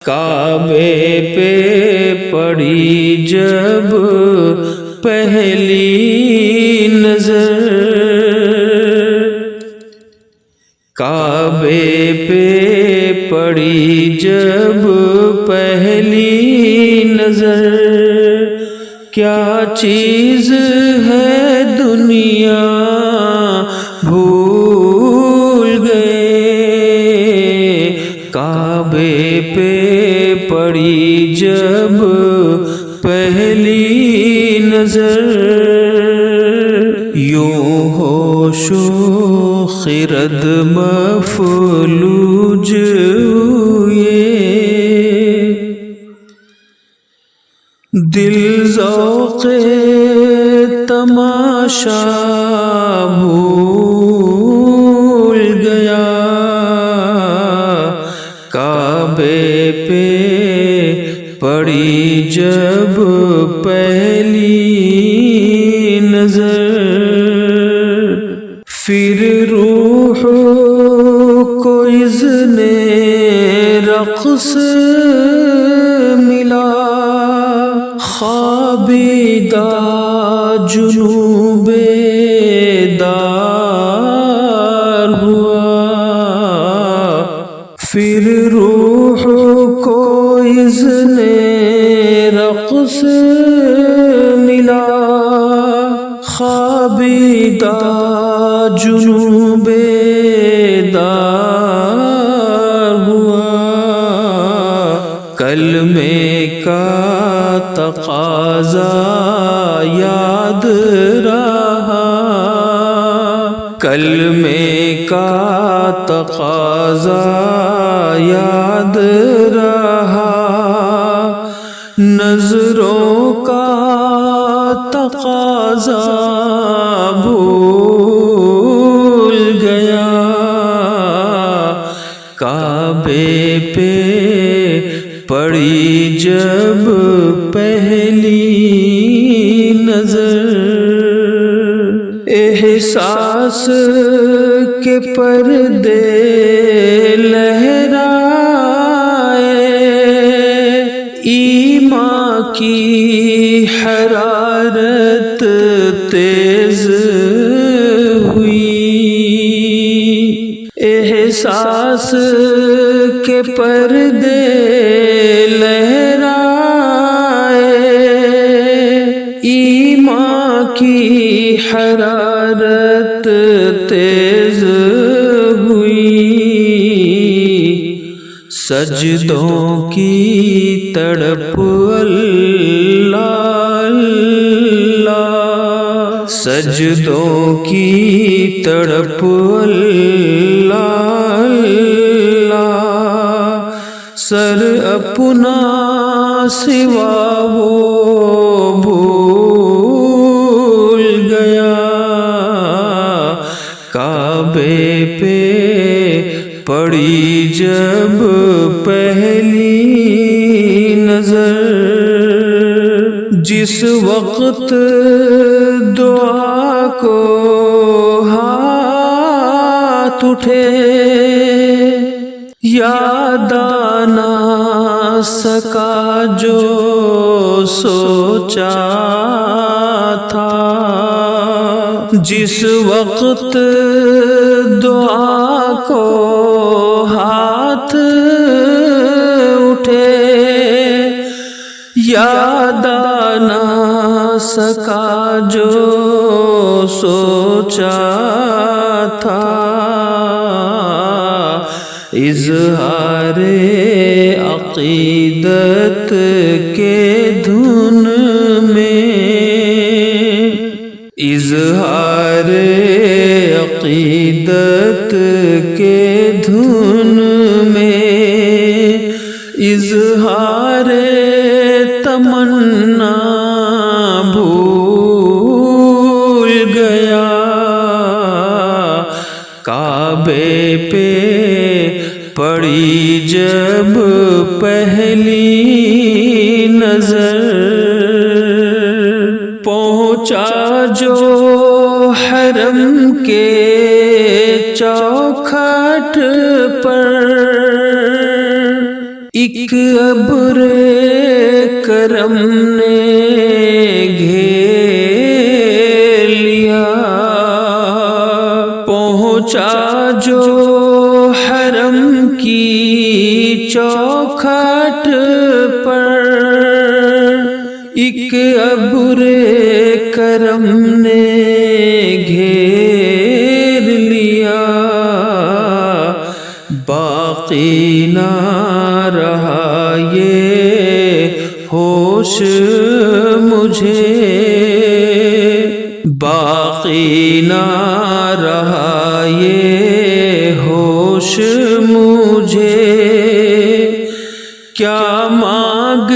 کعبے پہ پڑی جب پہلی نظر، کعبے پہ پڑی جب پہلی نظر، کیا چیز ہے دنیا بھول گئے، کعبے پہ پڑی جب پہلی نظر، یوں ہوش و خرد مفلوج ہوئے، دل ذوق تماشا بھول گیا، کعبے پہ پڑی جب پہلی نظر، پھر روح کو اذن رقص ملا، خوابیدہ جنوں بیدار ہوا، پھر روح کو اذن رقص ملا، خوابیدہ جنوں بیدار ہوا، کلمے کا تقاضا یاد رہا، کلمے کا تقاضا یاد رہا، نظروں کا تقاضا بھول گیا، کعبے پہ پڑی جب پہلی نظر، احساس کے پردے لہرائے، ایمان کی حرارت تیز ہوئی، احساس کے پردے لہرائے، ایمان کی حرارت تیز ہوئی، سجدوں کی تڑپ اللہ اللہ، سجدوں کی تڑپ اللہ اللہ، سر اپنا سوا وہ بھول گیا، کعبے پہ پڑی جب پہلی نظر، جس وقت دعا کو ہاتھ اٹھے، یاد نہ سکا جو سوچا تھا، جس وقت دعا کو ہاتھ اٹھے، یاد نہ سکا جو سوچا تھا، اظہار عقیدت کے دھن میں، اظہار عقیدت کے دھن میں، اظہار تمنا بھول گیا، کعبے پہ پڑی جب پہلی نظر، پہنچا جو حرم کے چوکھٹ پر، ایک ابر کرم نے گھیر لیا، پہنچا جو حرم کی چوکھٹ پر، ایک ابر کرم نے گھیر لیا، باقی نہ رہا یہ ہوش مجھے، باقی نہ رہا یہ ہوش مجھے، کیا مانگ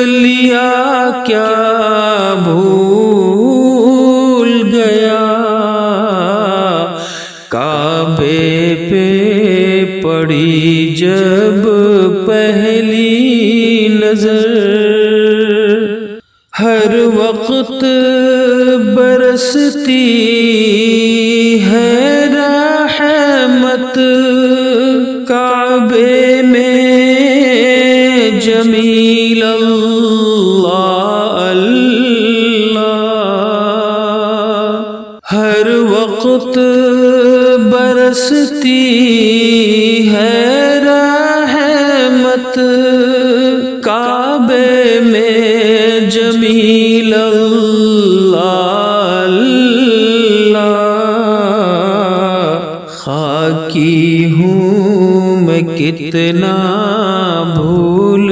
لیا کیا بھول گیا، کعبے پہ پڑی جب پہلی نظر، ہر وقت برستی ہے رحمت، کعبے میں جمیل اللہ اللہ، ہر وقت برستی ہے رحمت، کعبے میں جمیل اللہ اللہ، خاکی ہوں میں کتنا بھول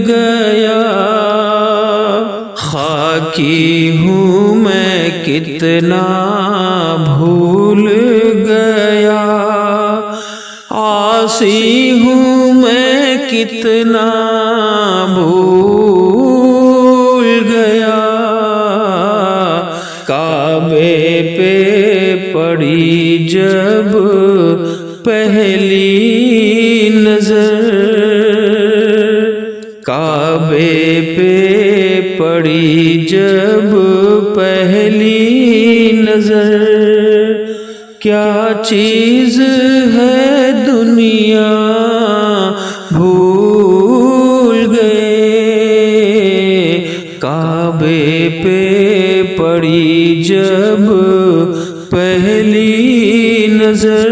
گیا، خاکی ہوں میں کتنا بھول گیا، عاصی ہوں میں کتنا بھول گیا، کعبے پہ پڑی جب پہلی نظر، کعبے پہ پڑی جب پہلی نظر، کیا چیز ہے دنیا بھول گئے، کعبے پہ پڑی جب پہلی نظر۔